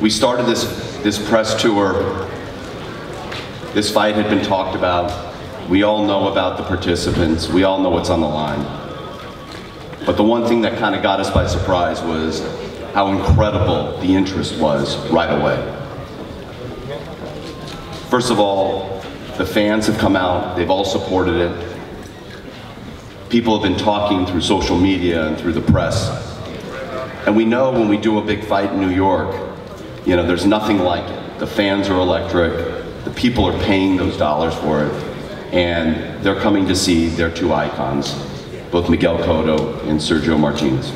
We started this press tour. This fight had been talked about. We all know about the participants. We all know what's on the line. But the one thing that kind of got us by surprise was how incredible the interest was right away. First of all, the fans have come out. They've all supported it. People have been talking through social media and through the press. And we know when we do a big fight in New York, you know, there's nothing like it. The fans are electric. The people are paying those dollars for it. And they're coming to see their two icons, both Miguel Cotto and Sergio Martinez.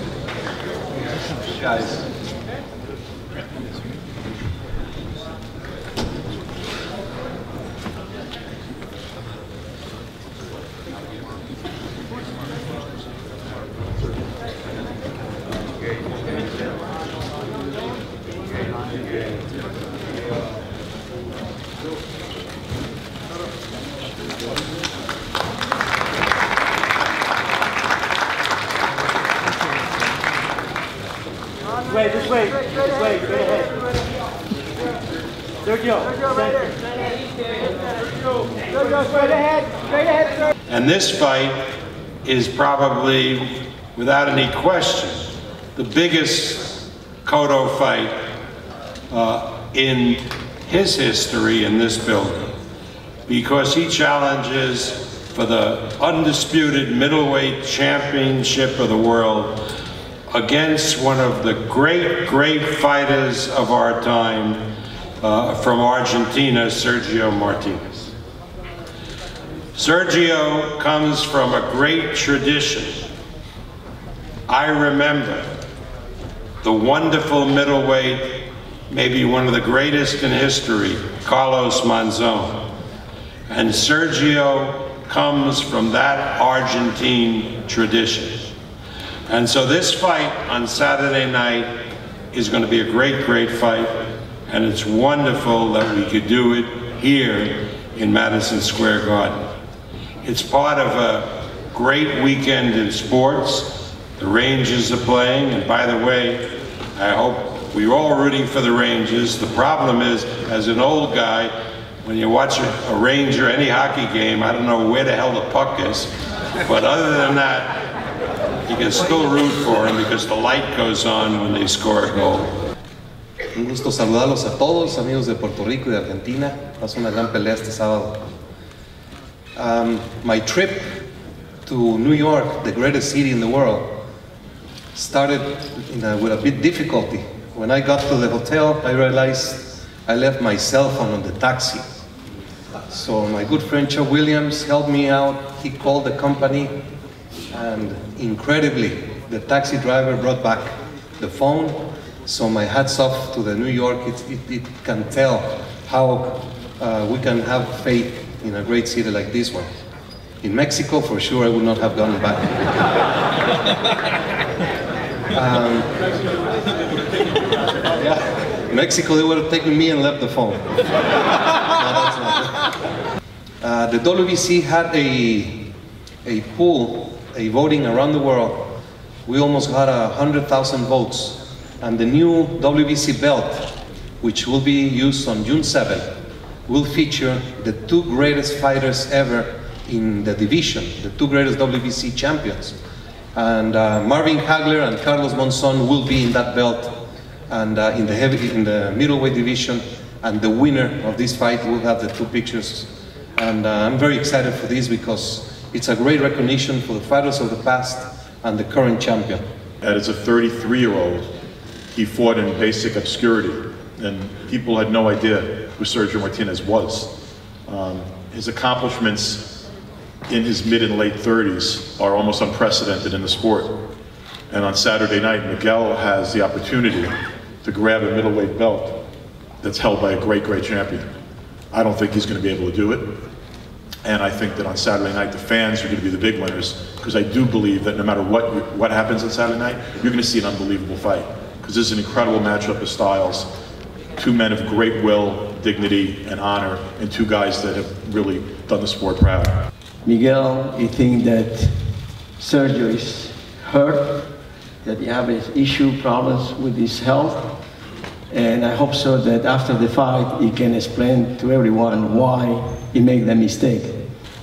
Guys. This way, straight ahead. Sergio, straight ahead, sir. And this fight is probably, without any question, the biggest Cotto fight in his history in this building, because he challenges for the undisputed middleweight championship of the world against one of the great fighters of our time from Argentina, Sergio Martinez. Sergio comes from a great tradition. I remember the wonderful middleweight, maybe one of the greatest in history, Carlos Monzon. And Sergio comes from that Argentine tradition. And so this fight on Saturday night is going to be a great fight, and it's wonderful that we could do it here in Madison Square Garden. It's part of a great weekend in sports. The Rangers are playing, and by the way, I hope we're all rooting for the Rangers. The problem is, as an old guy, when you watch a Ranger, any hockey game, I don't know where the hell the puck is, but other than that, you can still root for them because the light goes on when they score a goal. Un gusto saludarlos a todos, amigos de Puerto Rico y de Argentina. Pasó una gran pelea este sábado. My trip to New York, the greatest city in the world, started with a bit difficulty. When I got to the hotel, I realized I left my cell phone on the taxi. So my good friend Chuck Williams helped me out. He called the company, and incredibly, the taxi driver brought back the phone. So my hats off to the New York. It can tell how we can have faith in a great city like this one. In Mexico, for sure, I would not have gone back. Yeah, Mexico, they would have taken me and left the phone. No, that's not. The WBC had a pool, a voting around the world. We almost got 100,000 votes. And the new WBC belt, which will be used on June 7th, will feature the two greatest fighters ever in the division, the two greatest WBC champions. And Marvin Hagler and Carlos Monzon will be in that belt, and in the middleweight division. And the winner of this fight will have the two pictures. And I'm very excited for this because it's a great recognition for the fighters of the past and the current champion. And as a 33-year-old, he fought in basic obscurity, and people had no idea who Sergio Martinez was. His accomplishments in his mid and late 30s are almost unprecedented in the sport. And on Saturday night, Miguel has the opportunity to grab a middleweight belt that's held by a great champion. I don't think he's going to be able to do it. And I think that on Saturday night, the fans are going to be the big winners, because I do believe that no matter what happens on Saturday night, you're going to see an unbelievable fight. Because this is an incredible matchup of styles. Two men of great will, dignity, and honor, and two guys that have really done the sport proud. Miguel, I think that Sergio is hurt, that he has problems with his health, And I hope so that after the fight, he can explain to everyone why he made the mistake.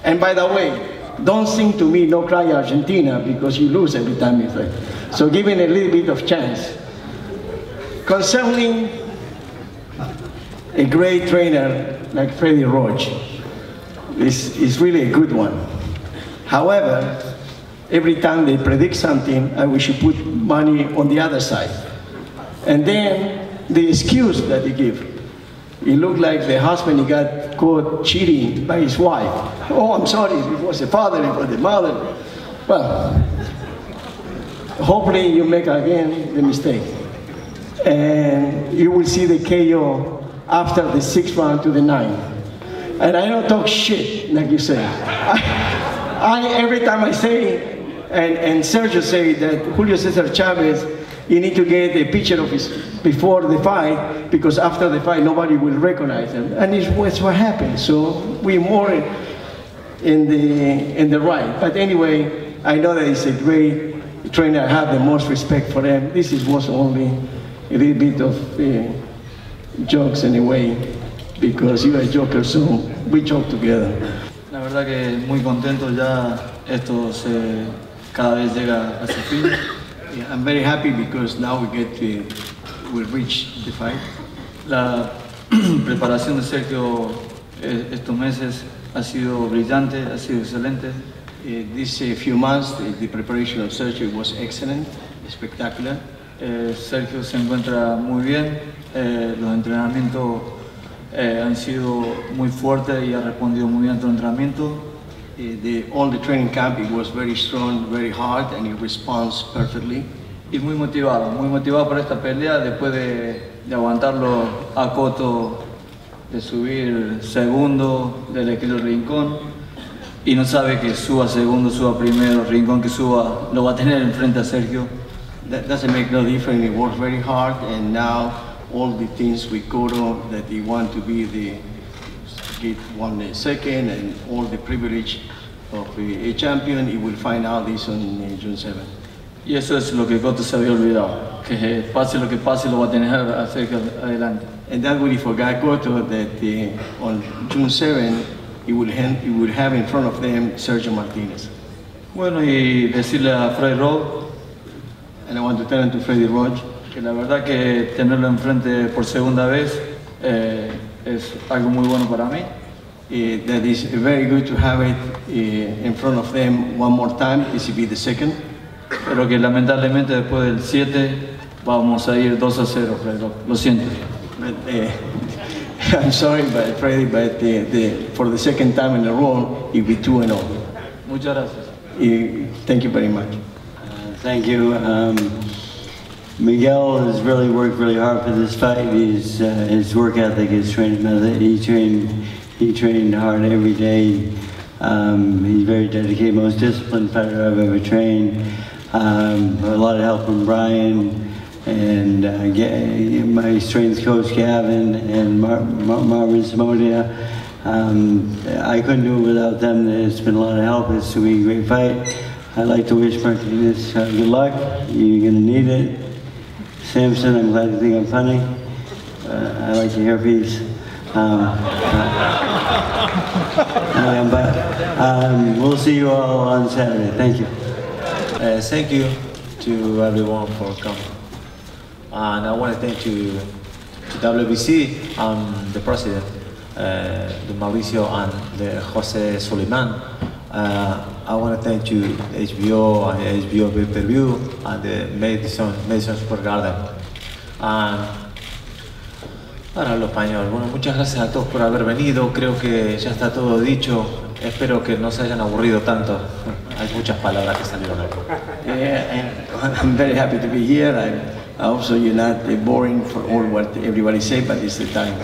And by the way, don't sing to me "No Cry Argentina" because you lose every time you play. So give him a little bit of chance. Concerning a great trainer like Freddie Roach, is really a good one. However, every time they predict something, we should put money on the other side. And then the excuse that they give. It looked like the husband, he got caught cheating by his wife. Oh, I'm sorry, it was the father, it was the mother. Well, hopefully you make again the mistake. And you will see the KO after the 6th round to the 9th. And I don't talk shit, like you say. Every time I say, and Sergio say that Julio Cesar Chavez, you need to get a picture of his before the fight, because after the fight nobody will recognize him, and it's what happened. So we're more in the right. But anyway, I know that he's a great trainer. I have the most respect for him. This was only a little bit of jokes anyway, because you're a joker, so we joke together. La verdad que muy contento, ya esto cada vez llega a su fin. Yeah, I'm very happy because now we reach the fight. La preparación de Sergio estos meses ha sido brillante, ha sido excelente. These few months, the preparation of Sergio was excellent, spectacular. Sergio se encuentra muy bien, los entrenamientos han sido muy fuertes y ha respondido muy bien a los entrenamientos. All the training camp, it was very strong, very hard, and he responds perfectly. Y muy motivado por esta pelea después de aguantarlo a Cotto, de subir segundo, de elegir el rincón, y no sabe que suba segundo, suba primero, rincón que suba, lo va a tener enfrente a Sergio. That doesn't make no difference. He worked very hard, and now all the things with Cotto that he want to be get one second, and all the privilege of a champion, he will find out this on June 7th. Y eso es lo que Cotto se había olvidado, que pase lo que pase lo va a tener a Sergio adelante. And that really forgot Cotto that on June 7th he will have in front of them Sergio Martinez. Bueno, y decirle a Freddie Roach, and I want to tell him to Freddie Roach, que la verdad que tenerlo enfrente por segunda vez es algo muy bueno para mí. That is very good to have it in front of them one more time. This will be the second. Pero que lamentablemente después del 7 vamos a ir 2-0, Freddie. Lo siento. But, I'm sorry, but Freddie, but for the second time in a row, it will be 2-0. Muchas gracias. Thank you very much. Thank you. Miguel has really worked really hard for this fight. His work ethic, his training method, he trained hard every day. He's very dedicated, most disciplined fighter I've ever trained. A lot of help from Brian and my strength coach Gavin and Marvin Simodia. I couldn't do it without them. It's been a lot of help. It's going to be a great fight. I'd like to wish Martinez good luck. You're going to need it. Samson, I'm glad you think I'm funny. I like your hairpiece. But we'll see you all on Saturday. Thank you. Thank you to everyone for coming. And I want to thank to WBC and the president, the Mauricio and the Jose Soliman. I want to thank you HBO and HBO pay-per-view and the Madison Square Garden. Ahora hablo español. Bueno, muchas gracias a todos por haber venido. Creo que ya está todo dicho. Espero que no se hayan aburrido tanto. Hay muchas palabras que salieron hoy. Yeah, I'm very happy to be here. I also, you're not boring for all what everybody say, but it's the time.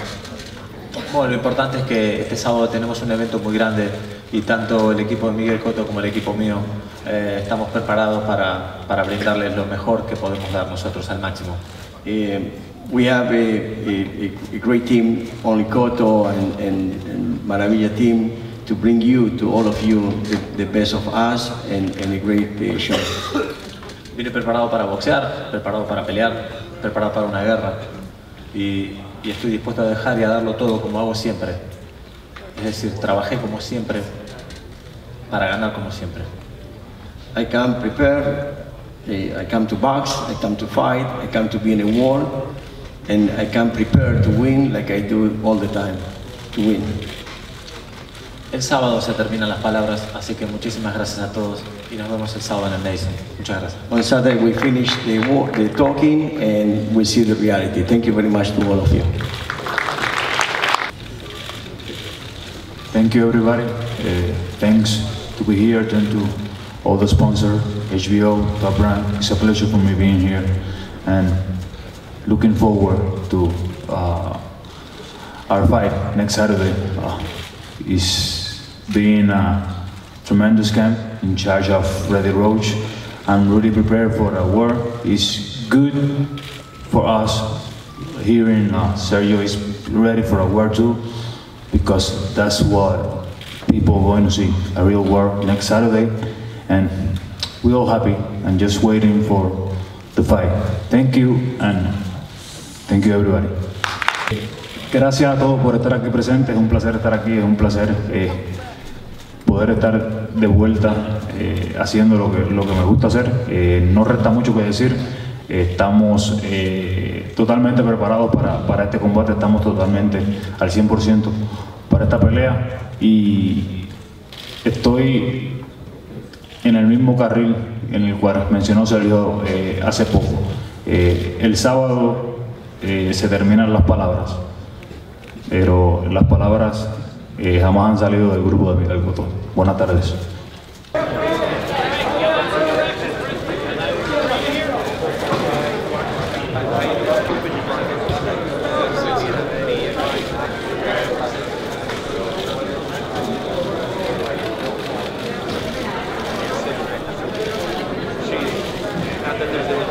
Bueno, lo importante es que este sábado tenemos un evento muy grande y tanto el equipo de Miguel Cotto como el equipo mío estamos preparados para brindarles lo mejor que podemos dar nosotros al máximo. We have a great team, only Cotto and Maravilla team, to bring you, to all of you, the best of us and a great show. Vine preparado para boxear, preparado para pelear, preparado para una guerra. y estoy dispuesto a dejar y a darlo todo como hago siempre. Es decir, trabajé como siempre para ganar como siempre. I come prepared, I come to box, I come to fight, I come to be in a war, and I come prepared to win like I do all the time, to win. El sábado se terminan las palabras, así que muchísimas gracias a todos y nos vemos el sábado en el Nation. Muchas gracias. On Saturday we finish the talking and we see the reality. Thank you very much to all of you. Thank you, everybody. Thanks to be here. Thank to all the sponsors, HBO, Top Rank. It's a pleasure for me being here and looking forward to our fight next Saturday. It's been a tremendous camp in charge of Reddy Roach. I'm really prepared for a war. It's good for us hearing Sergio is ready for a war too, because that's what people are going to see, a real war next Saturday, and we're all happy and just waiting for the fight. Thank you, and thank you everybody. Gracias a todos por estar aquí presentes, es un placer estar aquí, es un placer poder estar de vuelta haciendo lo que me gusta hacer. No resta mucho que decir, estamos totalmente preparados para este combate, estamos totalmente al 100% para esta pelea y estoy en el mismo carril en el cual mencionó Sergio hace poco. El sábado se terminan las palabras, pero las palabras jamás han salido del grupo de Miguel Cotto. Buenas tardes. Not that there's